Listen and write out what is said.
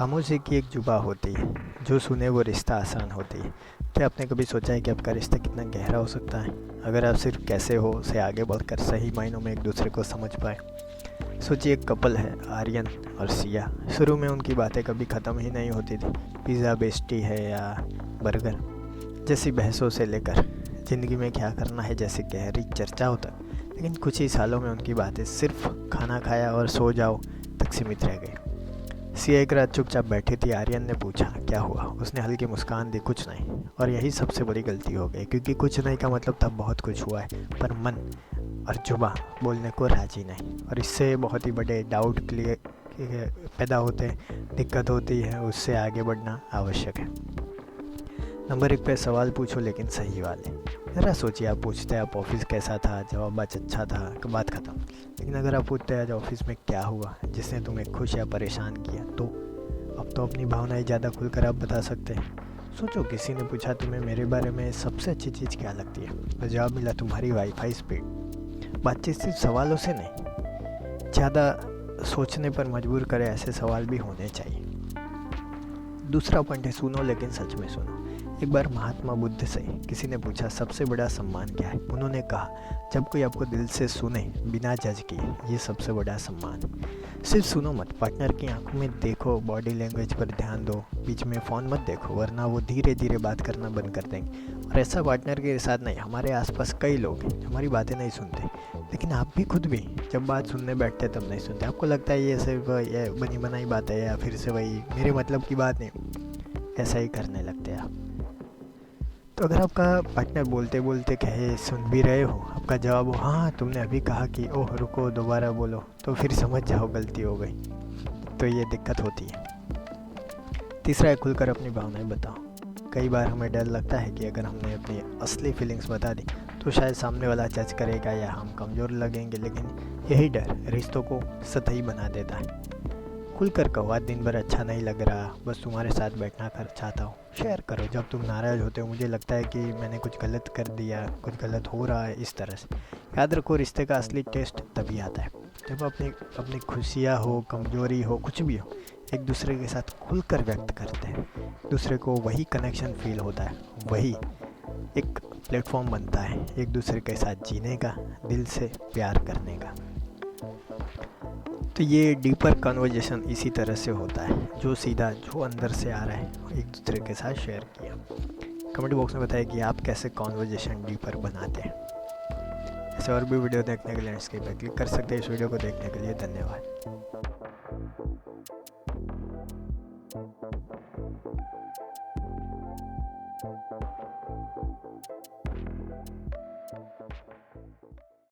खामोशी की एक जुबा होती है, जो सुने वो रिश्ता आसान होती है। क्या आपने कभी सोचा है कि आपका रिश्ता कितना गहरा हो सकता है अगर आप सिर्फ कैसे हो से आगे बढ़कर सही मायनों में एक दूसरे को समझ पाए। सोचिए एक कपल है, आर्यन और सिया। शुरू में उनकी बातें कभी ख़त्म ही नहीं होती थी। पिज़्ज़ा बेस्टी है या बर्गर जैसी बहसों से लेकर ज़िंदगी में क्या करना है जैसी गहरी चर्चाओं तक। लेकिन कुछ ही सालों में उनकी बातें सिर्फ खाना खाया और सो जाओ तक सीमित रह गई। सिया एक रात चुपचाप बैठी थी। आर्यन ने पूछा, क्या हुआ? उसने हल्की मुस्कान दी, कुछ नहीं। और यही सबसे बड़ी गलती हो गई, क्योंकि कुछ नहीं का मतलब तब बहुत कुछ हुआ है, पर मन और जुबान बोलने को राजी नहीं। और इससे बहुत ही बड़े डाउट क्लियर पैदा होते हैं, दिक्कत होती है, उससे आगे बढ़ना आवश्यक है। नंबर 1 पे सवाल पूछो, लेकिन सही वाले। ज़रा सोचिए, आप पूछते हैं आप ऑफिस कैसा था, जवाब आज अच्छा था, बात ख़त्म। लेकिन अगर आप पूछते हैं आज ऑफिस में क्या हुआ जिसने तुम्हें खुश या परेशान किया, तो अब तो अपनी भावनाएं ज़्यादा खुलकर आप बता सकते हैं। सोचो, किसी ने पूछा तुम्हें मेरे बारे में सबसे अच्छी चीज़ क्या लगती है, तो जवाब मिला तुम्हारी वाईफाई स्पीड। बातचीत सिर्फ सवालों से नहीं, ज़्यादा सोचने पर मजबूर करे ऐसे सवाल भी होने चाहिए। दूसरा पॉइंट है, सुनो लेकिन सच में सुनो। एक बार महात्मा बुद्ध से किसी ने पूछा, सबसे बड़ा सम्मान क्या है? उन्होंने कहा, जब कोई आपको दिल से सुने बिना जज किए, ये सबसे बड़ा सम्मान। सिर्फ सुनो मत, पार्टनर की आंखों में देखो, बॉडी लैंग्वेज पर ध्यान दो, बीच में फ़ोन मत देखो, वरना वो धीरे धीरे बात करना बंद कर देंगे। और ऐसा पार्टनर के साथ नहीं, हमारे आसपास कई लोग हैं हमारी बातें नहीं सुनते, लेकिन आप भी खुद भी जब बात सुनने बैठते तब नहीं सुनते। आपको लगता है ये सिर्फ ये बनी बनाई बात है, या फिर से वही मेरे मतलब की बात नहीं, ऐसा ही करने लगते हैं आप। तो अगर आपका पार्टनर बोलते बोलते कहे सुन भी रहे हो, आपका जवाब हो हाँ तुमने अभी कहा कि ओह रुको दोबारा बोलो, तो फिर समझ जाओ गलती हो गई। तो ये दिक्कत होती है। तीसरा है, खुलकर अपनी भावनाएं बताओ। कई बार हमें डर लगता है कि अगर हमने अपनी असली फीलिंग्स बता दी तो शायद सामने वाला जज करेगा या हम कमज़ोर लगेंगे, लेकिन यही डर रिश्तों को सतही बना देता है। खुलकर कहो, आज दिन भर अच्छा नहीं लग रहा, बस तुम्हारे साथ बैठना कर चाहता हूँ। शेयर करो, जब तुम नाराज़ होते हो, मुझे लगता है कि मैंने कुछ गलत कर दिया, कुछ गलत हो रहा है, इस तरह से। याद रखो, रिश्ते का असली टेस्ट तभी आता है जब अपनी अपनी खुशियाँ हो, कमज़ोरी हो, कुछ भी हो, एक दूसरे के साथ खुलकर व्यक्त करते हैं। दूसरे को वही कनेक्शन फील होता है, वही एक प्लेटफॉर्म बनता है एक दूसरे के साथ जीने का, दिल से प्यार करने का। तो ये डीपर कन्वर्जेशन इसी तरह से होता है, जो सीधा जो अंदर से आ रहा है एक दूसरे के साथ शेयर किया। कमेंट बॉक्स में बताइए कि आप कैसे कन्वर्जेशन डीपर बनाते हैं। ऐसे और भी वीडियो देखने के लिए स्क्रीन पर क्लिक कर सकते हैं। इस वीडियो को देखने के लिए धन्यवाद।